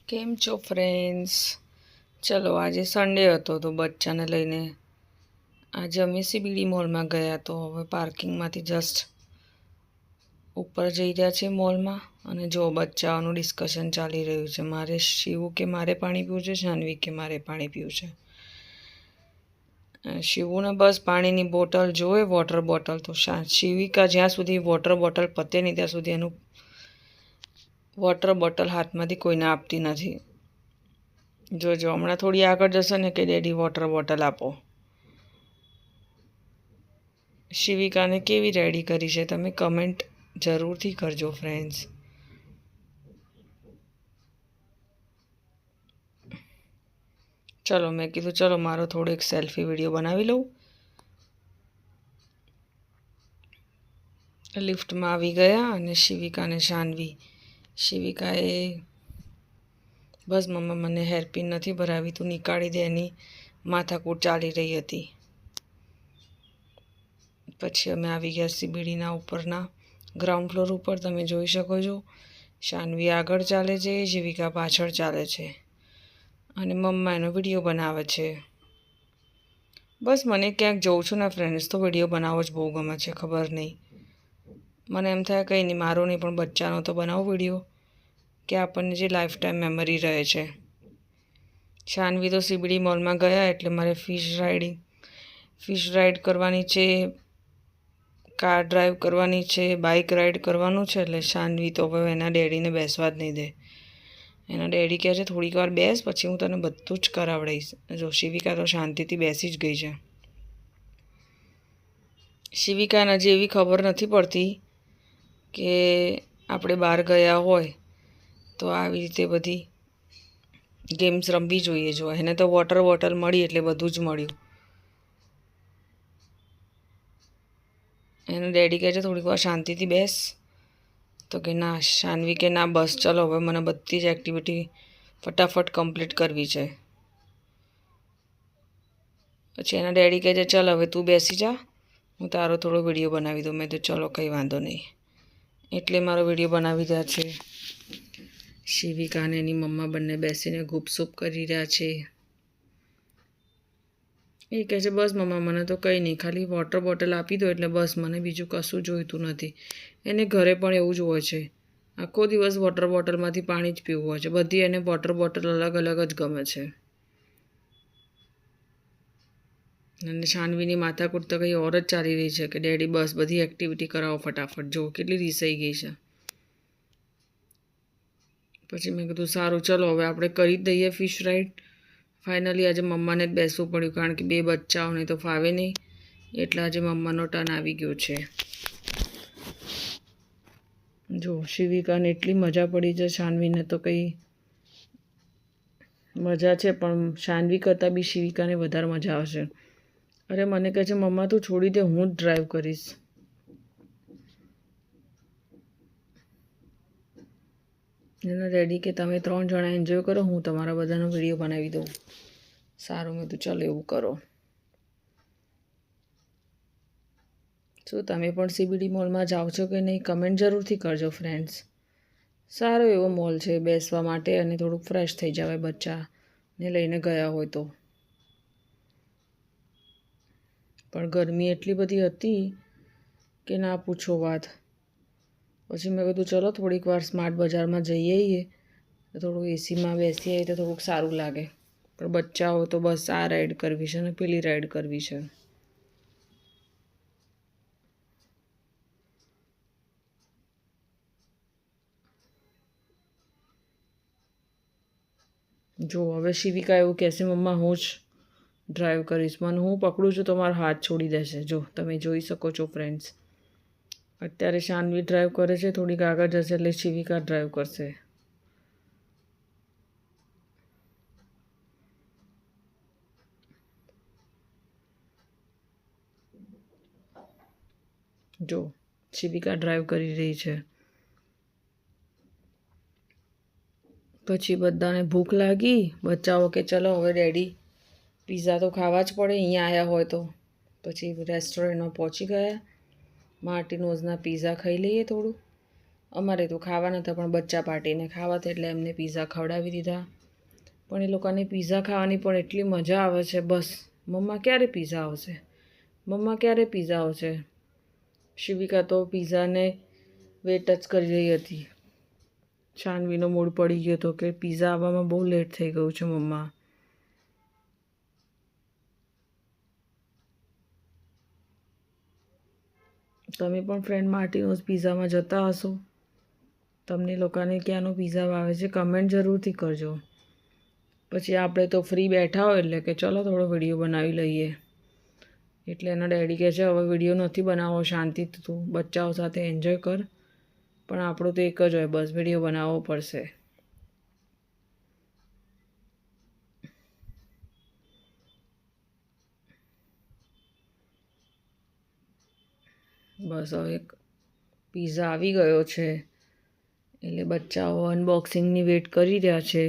કેમ છો ફ્રેન્ડ્સ? ચલો આજે સન્ડે હતો તો બચ્ચાને લઈને આજે અમે સીબીડી મોલમાં ગયા. તો હવે પાર્કિંગમાંથી જસ્ટ ઉપર જઈ રહ્યા છે મોલમાં. અને જો બચ્ચાઓનું ડિસ્કશન ચાલી રહ્યું છે. મારે શિવું કે મારે પાણી પીવું છે, શાનવી કે મારે પાણી પીવું છે. શિવુને બસ પાણીની બોટલ જોવે, વોટર બોટલ. તો શિવિકા જ્યાં સુધી વોટર બોટલ પતે નહીં ત્યાં સુધી એનું વોટર બોટલ હાથમાંથી કોઈને આપતી નથી. જોજો હમણાં થોડી આગળ જશે ને કે ડેડી વોટર બોટલ આપો. શિવિકાને કેવી રેડી કરી છે તમે કમેન્ટ જરૂરથી કરજો ફ્રેન્ડ્સ. ચલો મેં કીધું ચલો મારો થોડો એક સેલ્ફી વિડીયો બનાવી લઉં. લિફ્ટમાં આવી ગયા અને શિવિકા અને શિવિકાએ બસ મમ્મા મને હેરપિન નથી ભરાવી, તું નીકાળી દે, એની માથાકૂટ ચાલી રહી હતી. પછી અમે આવી ગયા સીબીડીના ઉપરના ગ્રાઉન્ડ ફ્લોર ઉપર. તમે જોઈ શકો છો શાનવી આગળ ચાલે છે, શિવિકા પાછળ ચાલે છે અને મમ્મા એનો વિડીયો બનાવે છે. બસ મને ક્યાંક જોઉં છું ને ફ્રેન્ડ્સ તો વિડીયો બનાવવો જ બહુ ગમે છે. ખબર નહીં, મને એમ થાય કંઈ નહીં મારો નહીં પણ બચ્ચાનો તો બનાવો વિડીયો કે આપણને જે લાઈફ ટાઈમ મેમરી રહે છે. શાનવી તો સીબીડી મોલમાં ગયા એટલે મારે ફિશ રાઈડ કરવાની છે, કાર ડ્રાઈવ કરવાની છે, બાઇક રાઈડ કરવાનું છે. એટલે શાનવી તો હવે એના ડેડીને બેસવા જ નહીં દે. એના ડેડી કહે છે થોડીક વાર બેસ, પછી હું તને બધું જ કરાવડાવીશ. જો શિવિકા તો શાંતિથી બેસી જ ગઈ છે. શિવિકાને હજી એવી ખબર નથી પડતી કે આપણે બહાર ગયા હોય તો આવી રીતે બધી ગેમ્સ રમવી જોઈએ. જો એને તો વોટર બોટલ મળી એટલે બધું જ મળ્યું. એનું ડેડી કહે છે થોડીક વાર શાંતિથી બેસ. તો કે ના, શાનવી કે ના બસ ચલો હવે મને બધી જ એક્ટિવિટી ફટાફટ કમ્પ્લીટ કરવી છે. પછી એના ડેડી કહે છે ચાલ હવે તું બેસી જા, હું તારો થોડો વિડીયો બનાવી દઉં. મેં તો ચલો કંઈ વાંધો નહીં. એટલે મારો વિડીયો બનાવી રહ્યા છે. શિવિકા અને એની મમ્મા બંને બેસીને ગુપસુપ કરી રહ્યા છે. એ કહે છે બસ મમ્મા મને તો કંઈ નહીં, ખાલી વોટર બોટલ આપી દો એટલે બસ, મને બીજું કશું જોઈતું નથી. એને ઘરે પણ એવું જ હોય છે, આખો દિવસ વોટર બોટલમાંથી પાણી જ પીવું હોય છે. બધી એને વોટર બોટલ અલગ અલગ જ ગમે છે. અને શાનવીની માથાકૂટ તો કંઈ ઓર જ ચાલી રહી છે કે ડેડી બસ બધી એક્ટિવિટી કરાવો ફટાફટ. જો કેટલી રીસાઈ ગઈ છે. પછી મેં કીધું સારું ચલો હવે આપણે કરી જ દઈએ ફિશ રાઈડ. ફાઇનલી આજે મમ્માને જ બેસવું પડ્યું કારણ કે બે બચ્ચાઓને તો ફાવે નહીં. એટલે આજે મમ્માનો ટર્ન આવી ગયો છે. જો શિવિકાને એટલી મજા પડી છે, શાનવીને તો કંઈ મજા છે પણ શાનવી કરતાં બી શિવિકાને વધારે મજા આવશે. અરે મને કહે છે મમ્મા તું છોડી દે, હું જ ડ્રાઈવ કરીશ. એના ડેડી કે તમે 3 જણા એન્જોય કરો, હું તમારા બધાનો વિડીયો બનાવી દઉં. સારું, મેં તો ચાલો એવું કરો. શું તમે પણ સીબીડી મોલમાં જાઓ છો કે નહીં કમેન્ટ જરૂરથી કરજો ફ્રેન્ડ્સ. સારો એવો મોલ છે બેસવા માટે અને થોડુંક ફ્રેશ થઈ જવાય બચ્ચાને લઈને ગયા હોય તો. પણ ગરમી એટલી બધી હતી કે ના પૂછો વાત. પછી મેં કીધું ચલો થોડીક વાર સ્માર્ટ બજારમાં જઈ આવીએ, થોડું એસીમાં બેસી આવીએ તો થોડુંક સારું લાગે. પણ બચ્ચાઓ તો બસ આ રાઈડ કરવી છે ને પેલી રાઈડ કરવી છે. જો હવે શિવિકા એવું કહેશે મમ્મા હું જ ડ્રાઈવ કરીશ, મને હું પકડું છું તો મારો હાથ છોડી દેશે. જો તમે જોઈ શકો છો ફ્રેન્ડ્સ. અત્યારે શાનવી ડ્રાઈવ કરે છે, થોડીક આગળ જશે એટલે શિવિકા ડ્રાઈવ કરશે. જો શિવિકા ડ્રાઈવ કરી રહી છે. પછી બધાને ભૂખ લાગી. બચ્ચાઓ કે ચલો હવે ડેડી પીઝા તો ખાવા જ પડે અહીંયા આવ્યા હોય તો. પછી રેસ્ટોરન્ટમાં પહોંચી ગયા. માર્ટિનોઝના પીઝા ખાઈ લઈએ થોડું. અમારે તો ખાવા નહોતા પણ બચ્ચા પાર્ટીને ખાવા હતા એટલે એમને પીઝા ખવડાવી દીધા. પણ એ લોકોને પીઝા ખાવાની પણ એટલી મજા આવે છે. બસ મમ્મા ક્યારે પીઝા આવશે, મમ્મા ક્યારે પીઝા આવશે. શિવિકા તો પીઝાને વેટ જ કરી રહી હતી. શાનવીનો મૂડ પડી ગયો હતો કે પીઝા આવવામાં બહુ લેટ થઈ ગયું છે મમ્મા. તમે પણ ફ્રેન્ડ માર્ટિનોઝ પીઝામાં જતા હશો. તમને લોકોને ક્યાંનો પીઝા ભાવે છે કમેન્ટ જરૂરથી કરજો. પછી આપણે તો ફ્રી બેઠા હોય એટલે કે ચલો થોડો વિડીયો બનાવી લઈએ. એટલે એના ડેડી કહે છે હવે વિડીયો નથી બનાવવો, શાંતિથી તું બચ્ચાઓ સાથે એન્જોય કર. પણ આપણું તો એક જ હોય, બસ વિડીયો બનાવવો પડશે. બસ હવે પીઝા આવી ગયો છે એટલે બચ્ચાઓ અનબોક્સિંગની વેટ કરી રહ્યા છે.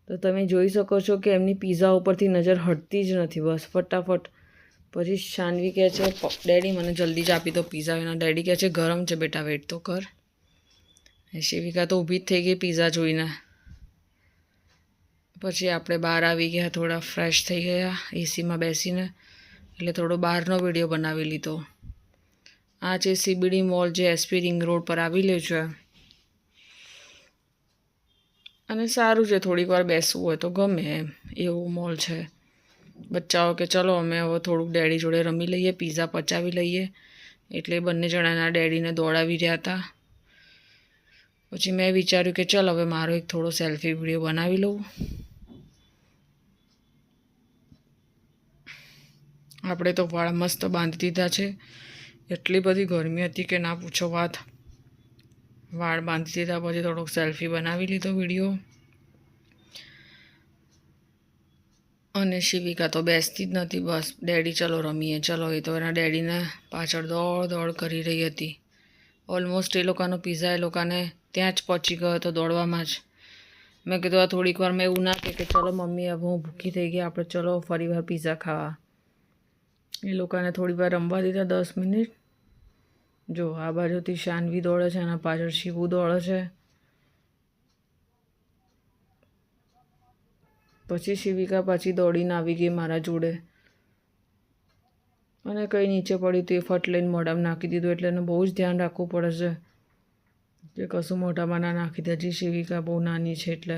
તો તમે જોઈ શકો છો કે એમની પીઝા ઉપરથી નજર હટતી જ નથી. બસ ફટાફટ. પછી શાનવી કહે છે ડેડી મને જલ્દી જ આપી દો પીઝા. એના ડેડી કહે છે ગરમ છે બેટા, વેટ તો કર. શિવિકા તો ઊભી જ થઈ ગઈ પીઝા જોઈને. પછી આપણે બહાર આવી ગયા, થોડા ફ્રેશ થઈ ગયા એસીમાં બેસીને, એટલે થોડો બહારનો વિડીયો બનાવી લીધો. આ છે સીબીડી મોલ જે એસપી રિંગ રોડ પર આવેલું છે અને સારું છે. થોડીક વાર બેસવું હોય તો ગમે એમ એવું મોલ છે. બચ્ચાઓ કે ચલો અમે હવે થોડુંક ડેડી જોડે રમી લઈએ, પીઝા પચાવી લઈએ. એટલે બંને જણાના ડેડીને દોડાવી રહ્યા હતા. પછી મેં વિચાર્યું કે ચાલ હવે મારો એક થોડો સેલ્ફી વિડીયો બનાવી લઉં. આપણે તો વાળ મસ્ત બાંધી દીધા છે. એટલી બધી ગરમી હતી કે ના પૂછો વાત. વાળ બાંધી દીધા પછી થોડોક સેલ્ફી બનાવી લીધો વિડીયો. અને શિવિકા તો બેસતી જ નથી. બસ ડેડી ચલો રમીએ, ચલો. એ તો એના ડેડીને પાછળ દોડ કરી રહી હતી. ઓલમોસ્ટ એ લોકોનો પીઝા એ લોકોને ત્યાં જ પહોંચી ગયો હતો દોડવામાં જ. મેં કીધું આ થોડીક વાર મેં એવું ના કે ચલો મમ્મી હવે હું ભૂખી થઈ ગઈ, આપણે ચલો ફરી વાર પીઝા ખાવા. એ લોકોને થોડી વાર રમવા દીધા 10 મિનિટ. જો આ બાજુથી શાનવી દોડે છે, એના પાછળ શિવુ દોડે છે. પછી શિવિકા પાછી દોડીને આવી ગઈ મારા જોડે અને કંઈ નીચે પડ્યું તો એ ફટ લઈને મોઢામાં નાખી દીધું. એટલે એને બહુ જ ધ્યાન રાખવું પડે છે કે કશું મોઢામાં ના નાખી દે. હજી શિવિકા બહુ નાની છે એટલે.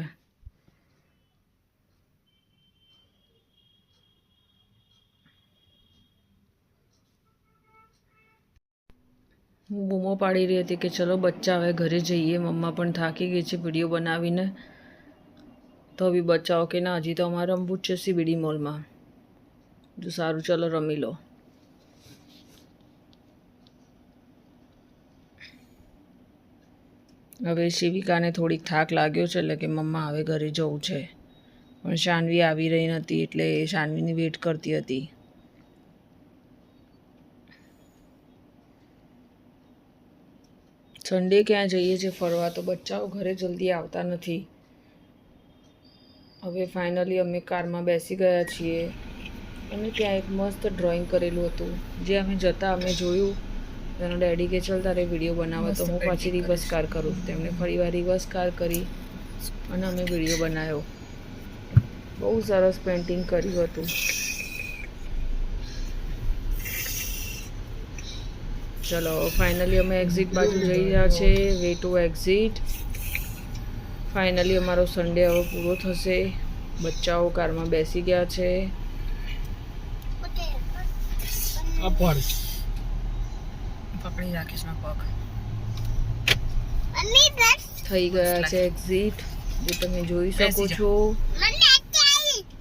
હું બૂમો પાડી રહી હતી કે ચલો બચ્ચા હવે ઘરે જઈએ, મમ્મા પણ થાકી ગઈ છે વિડીયો બનાવીને. તો બી બચ્ચાઓ કે ના હજી તો અમારે રમવું જ છે સીબીડી મોલમાં. જો સારું ચલો રમી લો. હવે શિવિકાને થોડીક થાક લાગ્યો છે એટલે કે મમ્મા હવે ઘરે જવું છે. પણ શાનવી આવી રહી નથી એટલે શાનવીની વેટ કરતી હતી. સન્ડે ક્યાં જઈએ છીએ ફરવા તો બચ્ચાઓ ઘરે જલ્દી આવતા નથી. હવે ફાઇનલી અમે કારમાં બેસી ગયા છીએ અને ત્યાં એક મસ્ત ડ્રોઈંગ કરેલું હતું. જે અમે જતા અમે જોયું. એનો ડેડી કે ચાલ તારે વિડીયો બનાવો તો હું પાછી રિવર્સ કાર કરું. તેમણે ફરી વાર રિવર્સ કાર કરી અને અમે વિડીયો બનાવ્યો. બહુ સરસ પેઇન્ટિંગ કર્યું હતું. ચલો ફાઇનલી અમે એક્ઝિટ બાજુ જઈ રહ્યા છે. Way to exit. ફાઇનલી અમારો સન્ડે હવે પૂરો થશે. બચ્ચાઓ કારમાં બેસી ગયા છે. પકડી રાખીશ મેં પગ. થઈ ગયા છે એક્ઝિટ, જે તમે જોઈ શકો છો.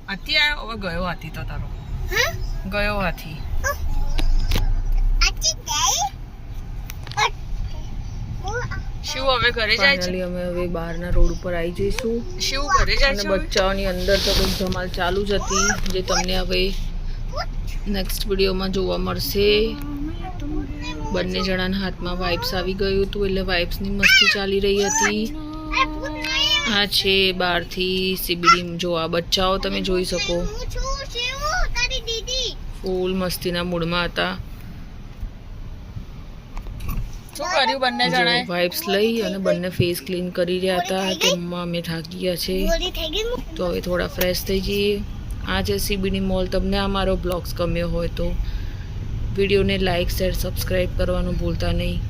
હાથી આવ્યો. હવે ગયો હાથી તો તારો ગયો હાથી. શિવ હવે ઘરે જાય છે. અમે હવે બહારના રોડ ઉપર આવી જઈશું. શિવ ઘરે જાય છે. બચ્ચાઓની અંદર તો કંઈક ધમાલ ચાલુ જ હતી જે તમને હવે નેક્સ્ટ વિડીયોમાં જોવા મળશે. બંને જણાના હાથમાં વાઇપ્સ આવી ગયું હતું એટલે વાઇપ્સની મસ્તી ચાલી રહી હતી. આ છે બહારથી સીબીડી. જો આ બચ્ચાઓ તમે જોઈ શકો ફૂલ મસ્તીના મૂડમાં હતા. શું કર્યું બંને જણાએ? વાઇપ્સ લઈ અને બંને ફેસ ક્લીન કરી રહ્યા હતા કે મમ્મા અમે થાકી ગયા છે તો હવે થોડા ફ્રેશ થઈ જઈએ. આ છે CBD મોલ. તમને આ મારો બ્લોગ્સ ગમ્યો હોય તો વિડીયોને લાઇક શેર સબસ્ક્રાઈબ કરવાનું ભૂલતા નહીં.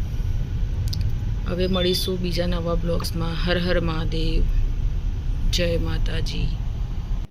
હવે મળીશું બીજા નવા બ્લોગ્સમાં. હર હર મહાદેવ. જય માતાજી.